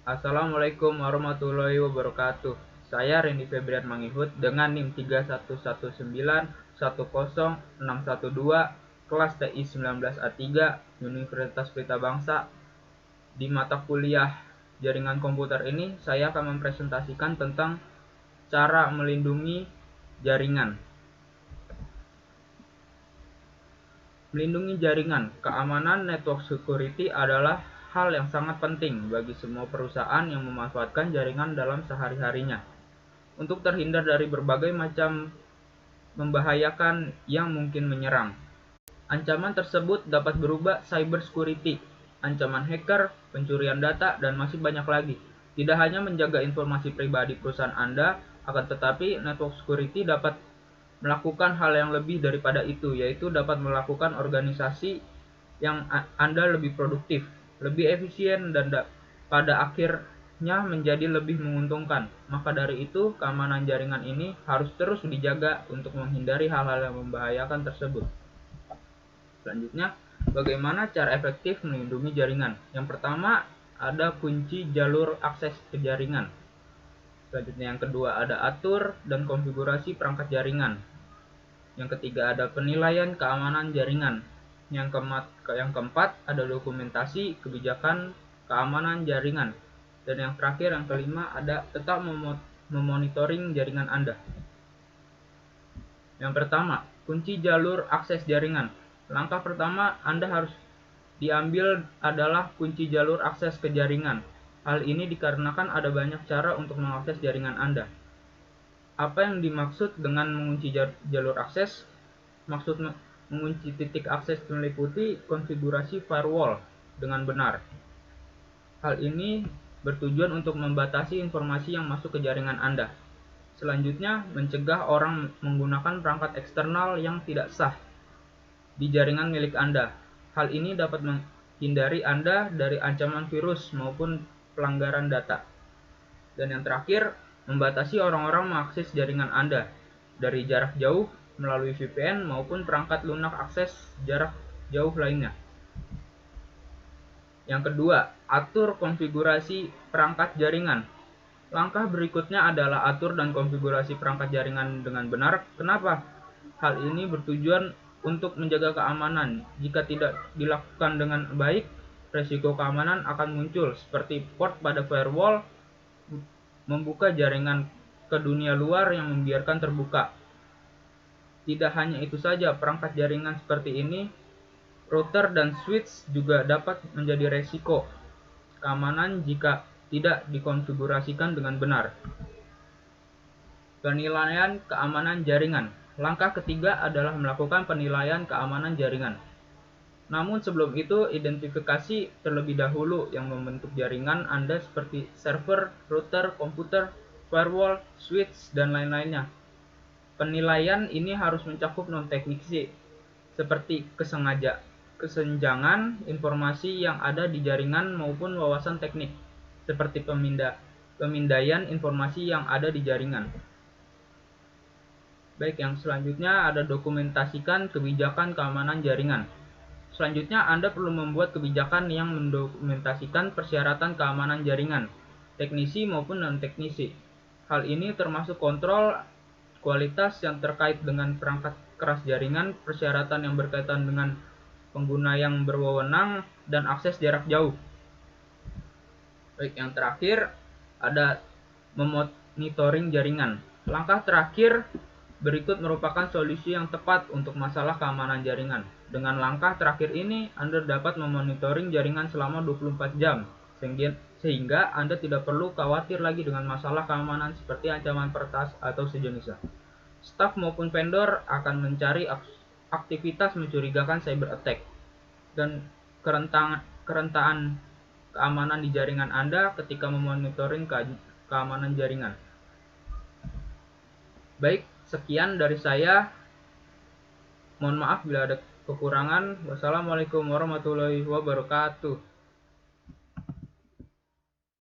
Assalamualaikum warahmatullahi wabarakatuh. Saya Reni Febrian Mangihut dengan NIM 31191010612 kelas TI 19A3 Universitas Pelita Bangsa. Di mata kuliah jaringan komputer ini saya akan mempresentasikan tentang cara melindungi jaringan. Melindungi jaringan, keamanan network security adalah hal yang sangat penting bagi semua perusahaan yang memanfaatkan jaringan dalam sehari-harinya untuk terhindar dari berbagai macam membahayakan yang mungkin menyerang. Ancaman tersebut dapat berubah cyber security, ancaman hacker, pencurian data, dan masih banyak lagi. Tidak hanya menjaga informasi pribadi perusahaan Anda, akan tetapi network security dapat melakukan hal yang lebih daripada itu, yaitu dapat melakukan organisasi yang Anda lebih produktif, lebih efisien, dan pada akhirnya menjadi lebih menguntungkan. Maka dari itu, keamanan jaringan ini harus terus dijaga untuk menghindari hal-hal yang membahayakan tersebut. Selanjutnya, bagaimana cara efektif melindungi jaringan? Yang pertama, ada kunci jalur akses ke jaringan. Selanjutnya, yang kedua, ada atur dan konfigurasi perangkat jaringan. Yang ketiga, ada penilaian keamanan jaringan. Yang keempat, ada dokumentasi kebijakan keamanan jaringan. Dan yang terakhir, yang kelima, ada tetap memonitoring jaringan Anda. Yang pertama, kunci jalur akses jaringan. Langkah pertama Anda harus diambil adalah kunci jalur akses ke jaringan. Hal ini dikarenakan ada banyak cara untuk mengakses jaringan Anda. Apa yang dimaksud dengan mengunci jalur akses? Maksud mengunci titik akses meliputi konfigurasi firewall dengan benar. Hal ini bertujuan untuk membatasi informasi yang masuk ke jaringan Anda. Selanjutnya, mencegah orang menggunakan perangkat eksternal yang tidak sah di jaringan milik Anda. Hal ini dapat menghindari Anda dari ancaman virus maupun pelanggaran data. Dan yang terakhir, membatasi orang-orang mengakses jaringan Anda dari jarak jauh melalui VPN maupun perangkat lunak akses jarak jauh lainnya. Yang kedua, atur konfigurasi perangkat jaringan. Langkah berikutnya adalah atur dan konfigurasi perangkat jaringan dengan benar. Kenapa? Hal ini bertujuan untuk menjaga keamanan. Jika tidak dilakukan dengan baik, resiko keamanan akan muncul seperti port pada firewall membuka jaringan ke dunia luar yang membiarkan terbuka. Tidak hanya itu saja, perangkat jaringan seperti ini, router dan switch juga dapat menjadi resiko keamanan jika tidak dikonfigurasikan dengan benar. Penilaian keamanan jaringan. Langkah ketiga adalah melakukan penilaian keamanan jaringan. Namun sebelum itu, identifikasi terlebih dahulu yang membentuk jaringan Anda seperti server, router, komputer, firewall, switch, dan lain-lainnya. Penilaian ini harus mencakup non-teknisi, seperti kesenjangan informasi yang ada di jaringan maupun wawasan teknik, seperti pemindaian informasi yang ada di jaringan. Baik, yang selanjutnya ada dokumentasikan kebijakan keamanan jaringan. Selanjutnya, Anda perlu membuat kebijakan yang mendokumentasikan persyaratan keamanan jaringan, teknisi maupun non-teknisi. Hal ini termasuk kontrol kualitas yang terkait dengan perangkat keras jaringan, persyaratan yang berkaitan dengan pengguna yang berwenang, dan akses jarak jauh. Baik, yang terakhir ada memonitoring jaringan. Langkah terakhir berikut merupakan solusi yang tepat untuk masalah keamanan jaringan. Dengan langkah terakhir ini, Anda dapat memonitoring jaringan selama 24 jam, sehingga Anda tidak perlu khawatir lagi dengan masalah keamanan seperti ancaman peretas atau sejenisnya. Staf maupun vendor akan mencari aktivitas mencurigakan cyber attack dan kerentaan keamanan di jaringan Anda ketika memonitoring keamanan jaringan. Baik, sekian dari saya. Mohon maaf bila ada kekurangan. Wassalamualaikum warahmatullahi wabarakatuh.